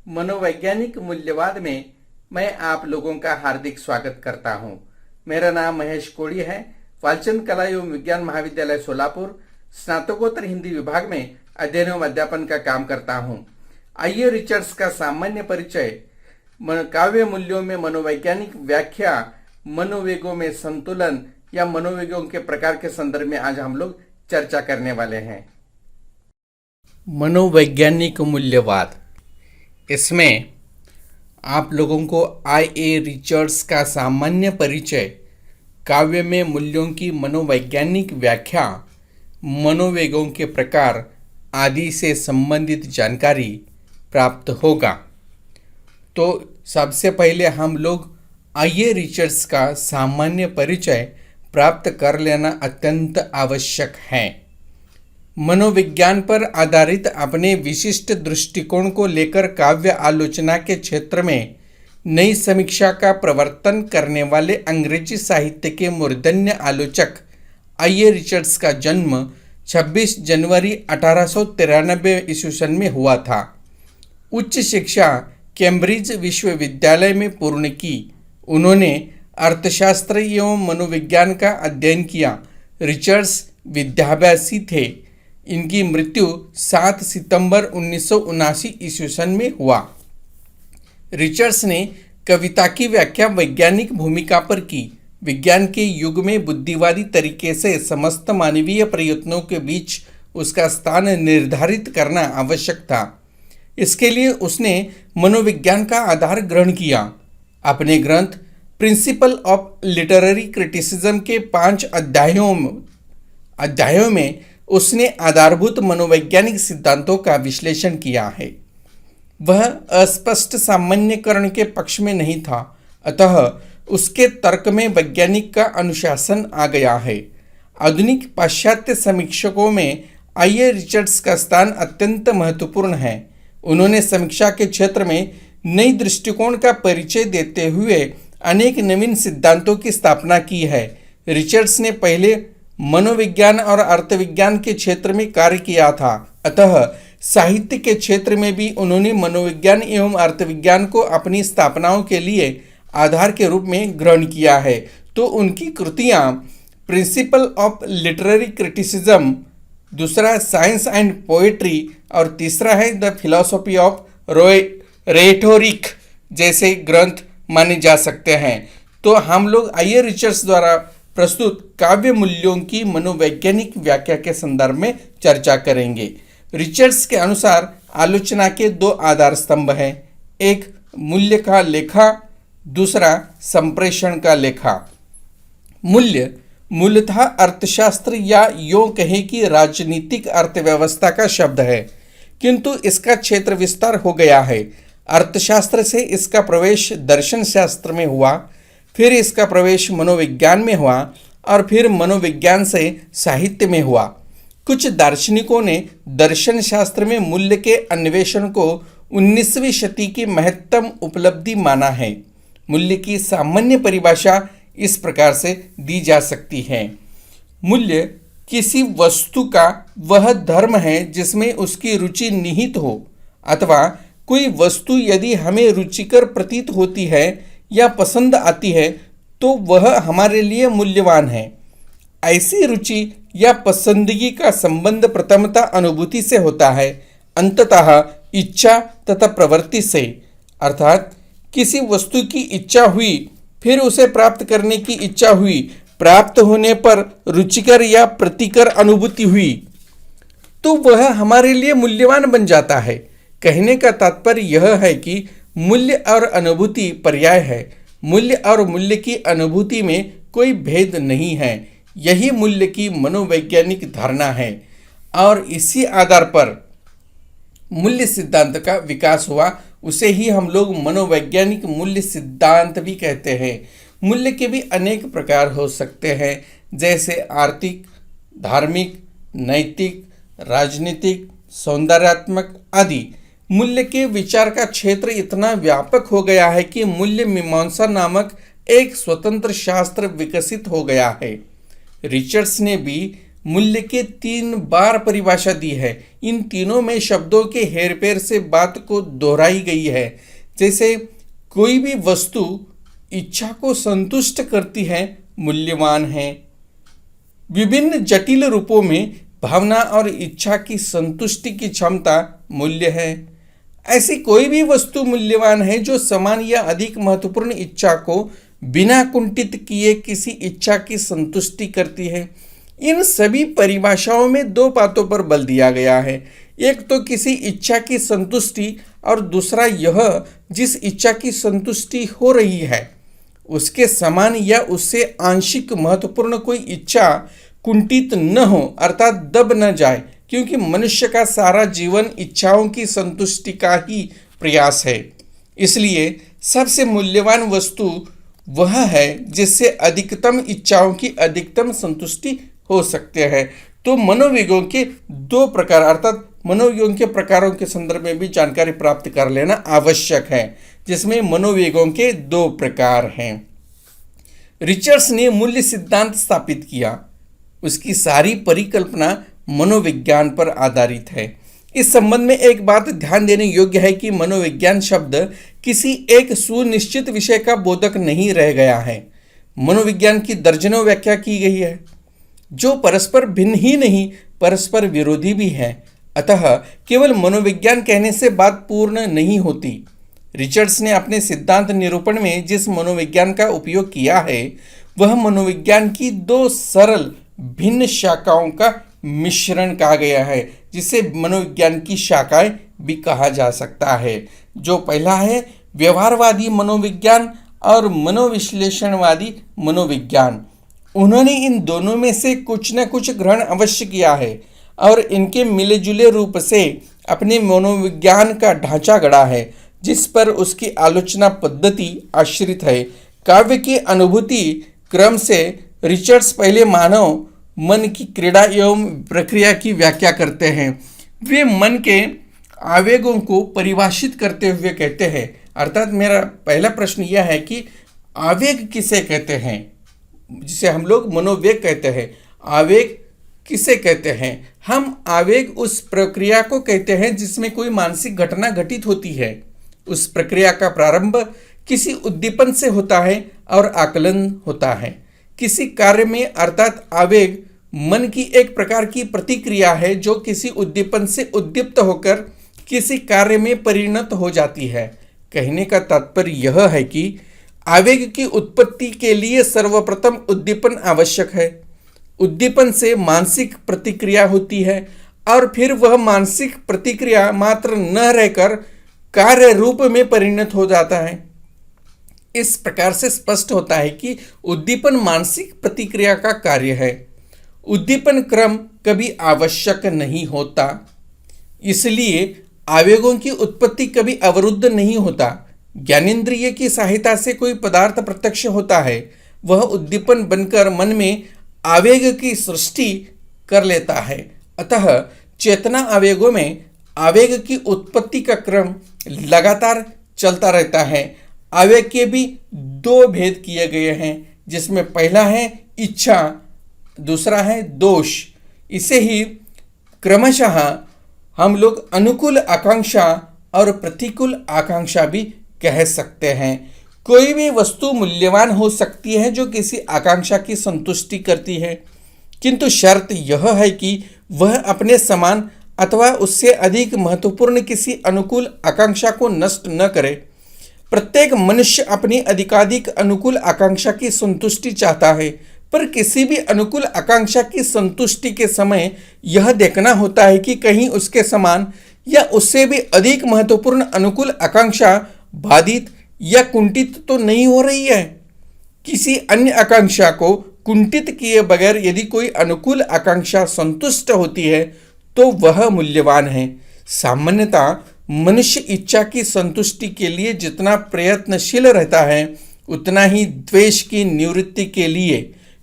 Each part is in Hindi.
मनोवैज्ञानिक मूल्यवाद में मैं आप लोगों का हार्दिक स्वागत करता हूं। मेरा नाम महेश कोड़ी है। वालचंद कला एवं विज्ञान महाविद्यालय सोलापुर स्नातकोत्तर हिंदी विभाग में अध्ययन एवं अध्यापन का काम करता हूं। आइए रिचर्ड्स का सामान्य परिचय, काव्य मूल्यों में मनोवैज्ञानिक व्याख्या, मनोवेगों में संतुलन या मनोवेगों के प्रकार के संदर्भ में आज हम लोग चर्चा करने वाले हैं। मनोवैज्ञानिक मूल्यवाद, इसमें आप लोगों को आई.ए. रिचर्ड्स का सामान्य परिचय, काव्य में मूल्यों की मनोवैज्ञानिक व्याख्या, मनोवेगों के प्रकार आदि से संबंधित जानकारी प्राप्त होगा। तो सबसे पहले हम लोग आई.ए. रिचर्ड्स का सामान्य परिचय प्राप्त कर लेना अत्यंत आवश्यक है। मनोविज्ञान पर आधारित अपने विशिष्ट दृष्टिकोण को लेकर काव्य आलोचना के क्षेत्र में नई समीक्षा का प्रवर्तन करने वाले अंग्रेजी साहित्य के मूर्धन्य आलोचक आई.ए. रिचर्ड्स का जन्म 26 जनवरी 1893 ईस्वी में हुआ था। उच्च शिक्षा कैम्ब्रिज विश्वविद्यालय में पूर्ण की। उन्होंने अर्थशास्त्र एवं मनोविज्ञान का अध्ययन किया। रिचर्ड्स विद्याभ्यासी थे। इनकी मृत्यु 7 सितंबर 1979 ईस्वी में हुआ। रिचर्ड्स ने कविता की व्याख्या वैज्ञानिक भूमिका पर की। विज्ञान के युग में बुद्धिवादी तरीके से समस्त मानवीय प्रयत्नों के बीच उसका स्थान निर्धारित करना आवश्यक था। इसके लिए उसने मनोविज्ञान का आधार ग्रहण किया। अपने ग्रंथ प्रिंसिपल ऑफ लिटरेरी क्रिटिसिज्म के 5 अध्यायों में उसने आधारभूत मनोवैज्ञानिक सिद्धांतों का विश्लेषण किया है। वह अस्पष्ट सामान्यकरण के पक्ष में नहीं था, अतः उसके तर्क में वैज्ञानिक का अनुशासन आ गया है। आधुनिक पाश्चात्य समीक्षकों में आई.ए. रिचर्ड्स का स्थान अत्यंत महत्वपूर्ण है। उन्होंने समीक्षा के क्षेत्र में नई दृष्टिकोण का परिचय देते हुए अनेक नवीन सिद्धांतों की स्थापना की है। रिचर्ड्स ने पहले मनोविज्ञान और अर्थविज्ञान के क्षेत्र में कार्य किया था, अतः साहित्य के क्षेत्र में भी उन्होंने मनोविज्ञान एवं अर्थविज्ञान को अपनी स्थापनाओं के लिए आधार के रूप में ग्रहण किया है। तो उनकी कृतियाँ प्रिंसिपल ऑफ लिटरेरी क्रिटिसिज्म, दूसरा साइंस एंड पोएट्री और तीसरा है द फिलॉसफी ऑफ रेटोरिक जैसे ग्रंथ माने जा सकते हैं। तो हम लोग आई.ए. रिचर्ड्स द्वारा प्रस्तुत काव्य मूल्यों की मनोवैज्ञानिक व्याख्या के संदर्भ में चर्चा करेंगे। रिचर्ड्स के अनुसार आलोचना के 2 आधार स्तंभ हैं, एक मूल्य का लेखा, दूसरा संप्रेषण का लेखा। मूल्य मूलतः अर्थशास्त्र या यूं कहें कि राजनीतिक अर्थव्यवस्था का शब्द है, किंतु इसका क्षेत्र विस्तार हो गया है। अर्थशास्त्र से इसका प्रवेश दर्शन शास्त्र में हुआ, फिर इसका प्रवेश मनोविज्ञान में हुआ और फिर मनोविज्ञान से साहित्य में हुआ। कुछ दार्शनिकों ने दर्शन शास्त्र में मूल्य के अन्वेषण को 19वीं शती की महत्तम उपलब्धि माना है। मूल्य की सामान्य परिभाषा इस प्रकार से दी जा सकती है। मूल्य किसी वस्तु का वह धर्म है जिसमें उसकी रुचि निहित हो, अथवा कोई वस्तु यदि हमें रुचिकर प्रतीत होती है या पसंद आती है तो वह हमारे लिए मूल्यवान है। ऐसी रुचि या पसंदगी का संबंध प्रथमतः अनुभूति से होता है, अंततः इच्छा तथा प्रवृत्ति से। अर्थात किसी वस्तु की इच्छा हुई, फिर उसे प्राप्त करने की इच्छा हुई, प्राप्त होने पर रुचिकर या प्रीतिकर अनुभूति हुई, तो वह हमारे लिए मूल्यवान बन जाता है। कहने का तात्पर्य यह है कि मूल्य और अनुभूति पर्याय है। मूल्य और मूल्य की अनुभूति में कोई भेद नहीं है। यही मूल्य की मनोवैज्ञानिक धारणा है और इसी आधार पर मूल्य सिद्धांत का विकास हुआ। उसे ही हम लोग मनोवैज्ञानिक मूल्य सिद्धांत भी कहते हैं। मूल्य के भी अनेक प्रकार हो सकते हैं, जैसे आर्थिक, धार्मिक, नैतिक, राजनीतिक, सौंदर्यात्मक आदि। मूल्य के विचार का क्षेत्र इतना व्यापक हो गया है कि मूल्य मीमांसा नामक एक स्वतंत्र शास्त्र विकसित हो गया है। रिचर्ड्स ने भी मूल्य के 3 बार परिभाषा दी है। इन तीनों में शब्दों के हेरफेर से बात को दोहराई गई है। जैसे कोई भी वस्तु इच्छा को संतुष्ट करती है, मूल्यवान है। विभिन्न जटिल रूपों में भावना और इच्छा की संतुष्टि की क्षमता मूल्य है। ऐसी कोई भी वस्तु मूल्यवान है जो समान या अधिक महत्वपूर्ण इच्छा को बिना कुंठित किए किसी इच्छा की संतुष्टि करती है। इन सभी परिभाषाओं में 2 बातों पर बल दिया गया है। एक तो किसी इच्छा की संतुष्टि और दूसरा यह जिस इच्छा की संतुष्टि हो रही है उसके समान या उससे आंशिक महत्वपूर्ण कोई इच्छा कुंठित न हो, अर्थात दब न जाए, क्योंकि मनुष्य का सारा जीवन इच्छाओं की संतुष्टि का ही प्रयास है। इसलिए सबसे मूल्यवान वस्तु वह है जिससे अधिकतम इच्छाओं की अधिकतम संतुष्टि हो सकते हैं। तो मनोवेगों के 2 प्रकार अर्थात मनोवेगों के प्रकारों के संदर्भ में भी जानकारी प्राप्त कर लेना आवश्यक है, जिसमें मनोवेगों के 2 प्रकार हैं। रिचर्ड्स ने मूल्य सिद्धांत स्थापित किया। उसकी सारी परिकल्पना मनोविज्ञान पर आधारित है। इस संबंध में एक बात ध्यान देने योग्य है कि मनोविज्ञान शब्द किसी एक सुनिश्चित विषय का बोधक नहीं रह गया है। मनोविज्ञान की दर्जनों व्याख्या की गई है जो परस्पर भिन्न ही नहीं परस्पर विरोधी भी हैं। अतः केवल मनोविज्ञान कहने से बात पूर्ण नहीं होती। रिचर्ड्स ने अपने सिद्धांत निरूपण में जिस मनोविज्ञान का उपयोग किया है वह मनोविज्ञान की 2 सरल भिन्न शाखाओं का मिश्रण कहा गया है, जिसे मनोविज्ञान की शाखाएं भी कहा जा सकता है। जो पहला है व्यवहारवादी मनोविज्ञान और मनोविश्लेषणवादी मनोविज्ञान। उन्होंने इन दोनों में से कुछ न कुछ ग्रहण अवश्य किया है और इनके मिले जुले रूप से अपने मनोविज्ञान का ढांचा गढ़ा है, जिस पर उसकी आलोचना पद्धति आश्रित है। काव्य की अनुभूति क्रम से रिचर्ड्स पहले मानव मन की क्रीड़ा एवं प्रक्रिया की व्याख्या करते हैं। वे मन के आवेगों को परिभाषित करते हुए कहते हैं, अर्थात मेरा पहला प्रश्न यह है कि आवेग किसे कहते हैं, जिसे हम लोग मनोवेग कहते हैं। आवेग किसे कहते हैं? हम आवेग उस प्रक्रिया को कहते हैं जिसमें कोई मानसिक घटना घटित होती है। उस प्रक्रिया का प्रारंभ किसी उद्दीपन से होता है और आकलन होता है। किसी कार्य में अर्थात आवेग मन की एक प्रकार की प्रतिक्रिया है जो किसी उद्दीपन से उद्दीप्त होकर किसी कार्य में परिणत हो जाती है। कहने का तात्पर्य यह है कि आवेग की उत्पत्ति के लिए सर्वप्रथम उद्दीपन आवश्यक है। उद्दीपन से मानसिक प्रतिक्रिया होती है और फिर वह मानसिक प्रतिक्रिया मात्र न रहकर कार्य रूप में परिणत हो जाता है। इस प्रकार से स्पष्ट होता है कि उद्दीपन मानसिक प्रतिक्रिया का कार्य है। उद्दीपन क्रम कभी आवश्यक नहीं होता, इसलिए आवेगों की उत्पत्ति कभी अवरुद्ध नहीं होता। ज्ञानेंद्रिय की सहायता से कोई पदार्थ प्रत्यक्ष होता है, वह उद्दीपन बनकर मन में आवेग की सृष्टि कर लेता है। अतः चेतना आवेगों में आवेग की उत्पत्ति का क्रम लगातार चलता रहता है। आवेग के भी 2 भेद किए गए हैं, जिसमें पहला है इच्छा, दूसरा है दोष। इसे ही क्रमशः हम लोग अनुकूल आकांक्षा और प्रतिकूल आकांक्षा भी कह सकते हैं। कोई भी वस्तु मूल्यवान हो सकती है जो किसी आकांक्षा की संतुष्टि करती है, किंतु शर्त यह है कि वह अपने समान अथवा उससे अधिक महत्वपूर्ण किसी अनुकूल आकांक्षा को नष्ट न करे। प्रत्येक मनुष्य अपनी अधिकाधिक अनुकूल आकांक्षा की संतुष्टि चाहता है, पर किसी भी अनुकूल आकांक्षा की संतुष्टि के समय यह देखना होता है कि कहीं उसके समान या उससे भी अधिक महत्वपूर्ण अनुकूल आकांक्षा बाधित या कुंठित तो नहीं हो रही है। किसी अन्य आकांक्षा को कुंठित किए बगैर यदि कोई अनुकूल आकांक्षा संतुष्ट होती है तो वह मूल्यवान है। सामान्यतः मनुष्य इच्छा की संतुष्टि के लिए जितना प्रयत्नशील रहता है उतना ही द्वेष की निवृत्ति के लिए,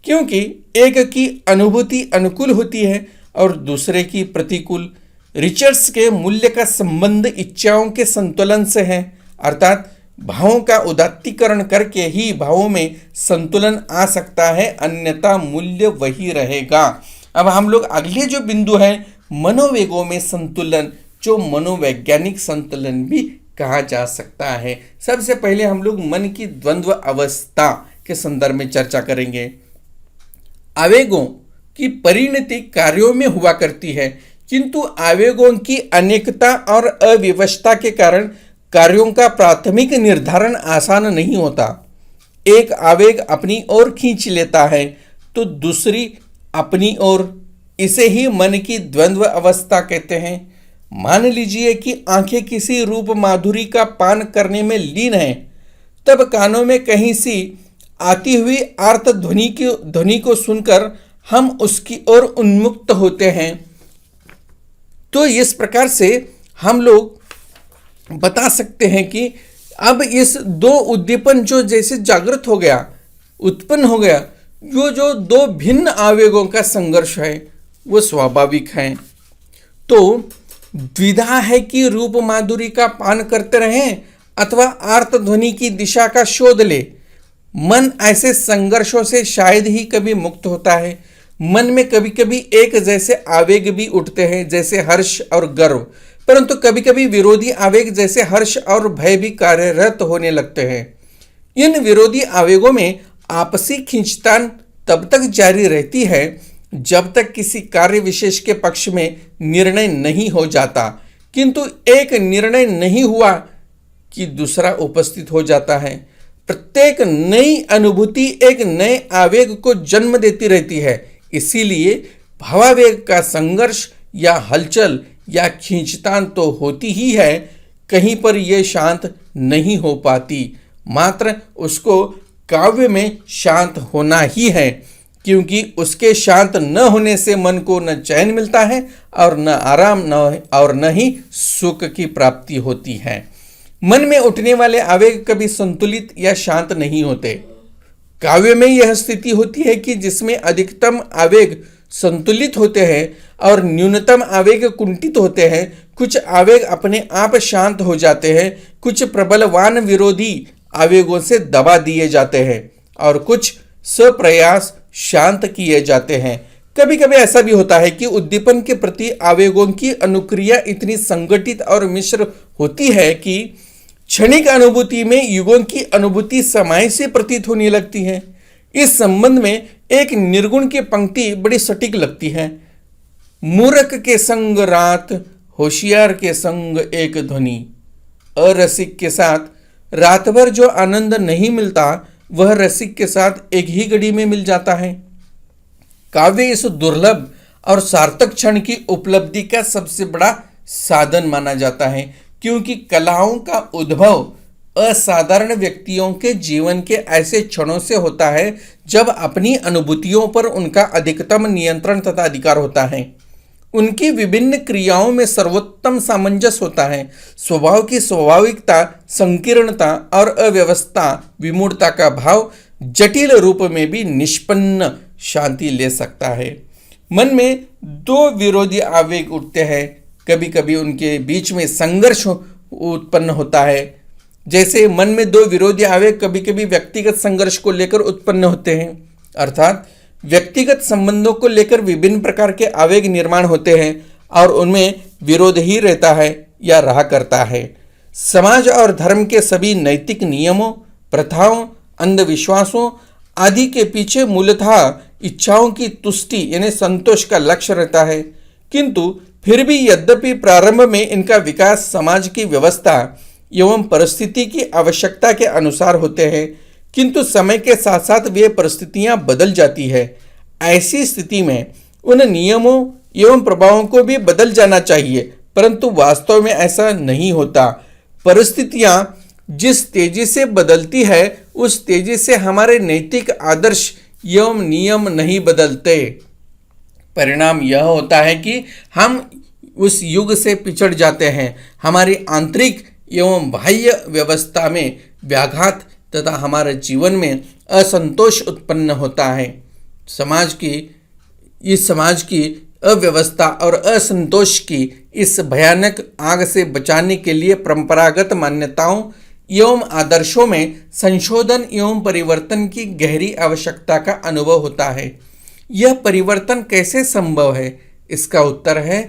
क्योंकि एक की अनुभूति अनुकूल होती है और दूसरे की प्रतिकूल। रिचर्ड्स के मूल्य का संबंध इच्छाओं के संतुलन से है, अर्थात भावों का उदात्तीकरण करके ही भावों में संतुलन आ सकता है, अन्यथा मूल्य वही रहेगा। अब हम लोग अगले जो बिंदु है मनोवेगों में संतुलन, जो मनोवैज्ञानिक संतुलन भी कहा जा सकता है। सबसे पहले हम लोग मन की द्वंद्व अवस्था के संदर्भ में चर्चा करेंगे। आवेगों की परिणति कार्यों में हुआ करती है, किंतु आवेगों की अनेकता और अव्यवस्था के कारण कार्यों का प्राथमिक निर्धारण आसान नहीं होता। एक आवेग अपनी ओर खींच लेता है तो दूसरी अपनी ओर, इसे ही मन की द्वंद्व अवस्था कहते हैं। मान लीजिए कि आंखें किसी रूप माधुरी का पान करने में लीन हैं, तब कानों में कहीं सी आती हुई आर्त ध्वनि को सुनकर हम उसकी ओर उन्मुक्त होते हैं। तो इस प्रकार से हम लोग बता सकते हैं कि अब इस दो उद्दीपन जो जैसे जागृत हो गया, उत्पन्न हो गया, जो दो भिन्न आवेगों का संघर्ष है वो स्वाभाविक है। तो द्विधा है कि रूप माधुरी का पान करते रहें अथवा आर्त ध्वनि की दिशा का शोध ले। मन ऐसे संघर्षों से शायद ही कभी मुक्त होता है। मन में कभी कभी एक जैसे आवेग भी उठते हैं, जैसे हर्ष और गर्व, परंतु कभी कभी विरोधी आवेग जैसे हर्ष और भय भी कार्यरत होने लगते हैं। इन विरोधी आवेगों में आपसी खींचतान तब तक जारी रहती है जब तक किसी कार्य विशेष के पक्ष में निर्णय नहीं हो जाता, किंतु एक निर्णय नहीं हुआ कि दूसरा उपस्थित हो जाता है। प्रत्येक नई अनुभूति एक नए आवेग को जन्म देती रहती है। इसीलिए भावावेग का संघर्ष या हलचल या खींचतान तो होती ही है, कहीं पर यह शांत नहीं हो पाती। मात्र उसको काव्य में शांत होना ही है, क्योंकि उसके शांत न होने से मन को न चैन मिलता है और न आराम न ही सुख की प्राप्ति होती है। मन में उठने वाले आवेग कभी संतुलित या शांत नहीं होते। काव्य में यह स्थिति होती है कि जिसमें अधिकतम आवेग संतुलित होते हैं और न्यूनतम आवेग कुंठित होते हैं। कुछ आवेग अपने आप शांत हो जाते हैं, कुछ प्रबलवान विरोधी आवेगों से दबा दिए जाते हैं और कुछ सप्रयास शांत किए जाते हैं। कभी कभी ऐसा भी होता है कि उद्दीपन के प्रति आवेगों की अनुक्रिया इतनी संगठित और मिश्र होती है कि क्षणिक अनुभूति में युगों की अनुभूति समय से प्रतीत होने लगती है। इस संबंध में एक निर्गुण की पंक्ति बड़ी सटीक लगती है। मूर्ख के संग रात, होशियार के संग एक ध्वनि। अरसिक के साथ रात भर जो आनंद नहीं मिलता वह रसिक के साथ एक ही घड़ी में मिल जाता है। काव्य इस दुर्लभ और सार्थक क्षण की उपलब्धि का सबसे बड़ा साधन माना जाता है, क्योंकि कलाओं का उद्भव असाधारण व्यक्तियों के जीवन के ऐसे क्षणों से होता है जब अपनी अनुभूतियों पर उनका अधिकतम नियंत्रण तथा अधिकार होता है। उनकी विभिन्न क्रियाओं में सर्वोत्तम सामंजस्य होता है। स्वभाव की स्वाभाविकता, संकीर्णता और अव्यवस्था, विमूढ़ता का भाव जटिल रूप में भी निष्पन्न शांति ले सकता है। मन में दो विरोधी आवेग उठते हैं, कभी कभी उनके बीच में संघर्ष उत्पन्न होता है। जैसे मन में दो विरोधी आवेग कभी कभी व्यक्तिगत संघर्ष को लेकर उत्पन्न होते हैं, अर्थात व्यक्तिगत संबंधों को लेकर विभिन्न प्रकार के आवेग निर्माण होते हैं और उनमें विरोध ही रहता है या रहा करता है। समाज और धर्म के सभी नैतिक नियमों, प्रथाओं, अंधविश्वासों आदि के पीछे मूलतः इच्छाओं की तुष्टि यानी संतोष का लक्ष्य रहता है, किंतु फिर भी यद्यपि प्रारंभ में इनका विकास समाज की व्यवस्था एवं परिस्थिति की आवश्यकता के अनुसार होते हैं, किंतु समय के साथ साथ वे परिस्थितियां बदल जाती है। ऐसी स्थिति में उन नियमों एवं प्रभावों को भी बदल जाना चाहिए, परंतु वास्तव में ऐसा नहीं होता। परिस्थितियां जिस तेजी से बदलती है उस तेजी से हमारे नैतिक आदर्श एवं नियम नहीं बदलते। परिणाम यह होता है कि हम उस युग से पिछड़ जाते हैं। हमारी आंतरिक एवं बाह्य व्यवस्था में व्याघात तथा हमारे जीवन में असंतोष उत्पन्न होता है। समाज की अव्यवस्था और असंतोष की इस भयानक आग से बचाने के लिए परंपरागत मान्यताओं एवं आदर्शों में संशोधन एवं परिवर्तन की गहरी आवश्यकता का अनुभव होता है। यह परिवर्तन कैसे संभव है? इसका उत्तर है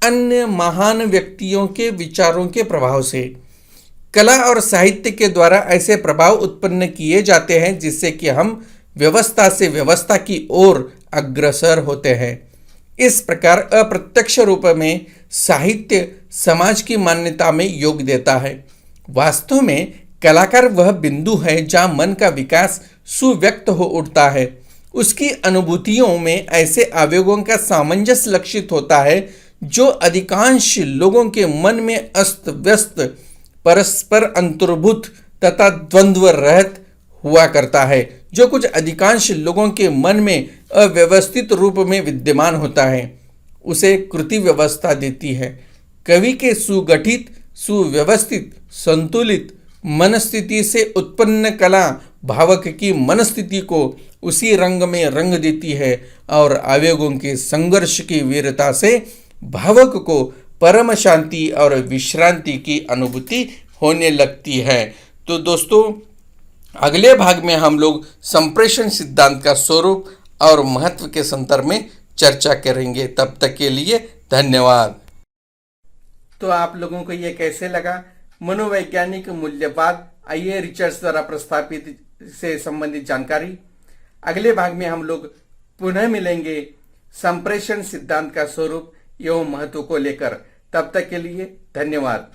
अन्य महान व्यक्तियों के विचारों के प्रभाव से। कला और साहित्य के द्वारा ऐसे प्रभाव उत्पन्न किए जाते हैं जिससे कि हम व्यवस्था से व्यवस्था की ओर अग्रसर होते हैं। इस प्रकार अप्रत्यक्ष रूप में साहित्य समाज की मान्यता में योग देता है। वास्तव में कलाकार वह बिंदु है जहाँ मन का विकास सुव्यक्त हो उठता है। उसकी अनुभूतियों में ऐसे आवेगों का सामंजस्य लक्षित होता है जो अधिकांश लोगों के मन में अस्त व्यस्त, परस्पर अंतर्भूत तथा द्वंद्व रहित हुआ करता है, जो कुछ अधिकांश लोगों के मन में अव्यवस्थित रूप में विद्यमान होता है, उसे कृति व्यवस्था देती है। कवि के सुगठित, सुव्यवस्थित, संतुलित मनस्थिति से उत्पन्न कला भावक की मनस्थिति को उसी रंग में रंग देती है और आवेगों के संघर्ष की वीरता से भावक को परम शांति और विश्रांति की अनुभूति होने लगती है। तो दोस्तों, अगले भाग में हम लोग संप्रेषण सिद्धांत का स्वरूप और महत्व के संदर्भ में चर्चा करेंगे। तब तक के लिए धन्यवाद। तो आप लोगों को ये कैसे लगा? मनोवैज्ञानिक मूल्यवाद आइए रिचर्ड्स द्वारा प्रस्तावित से संबंधित जानकारी। अगले भाग में हम लोग पुनः मिलेंगे संप्रेषण सिद्धांत का स्वरूप एवं महत्व को लेकर। तब तक के लिए धन्यवाद।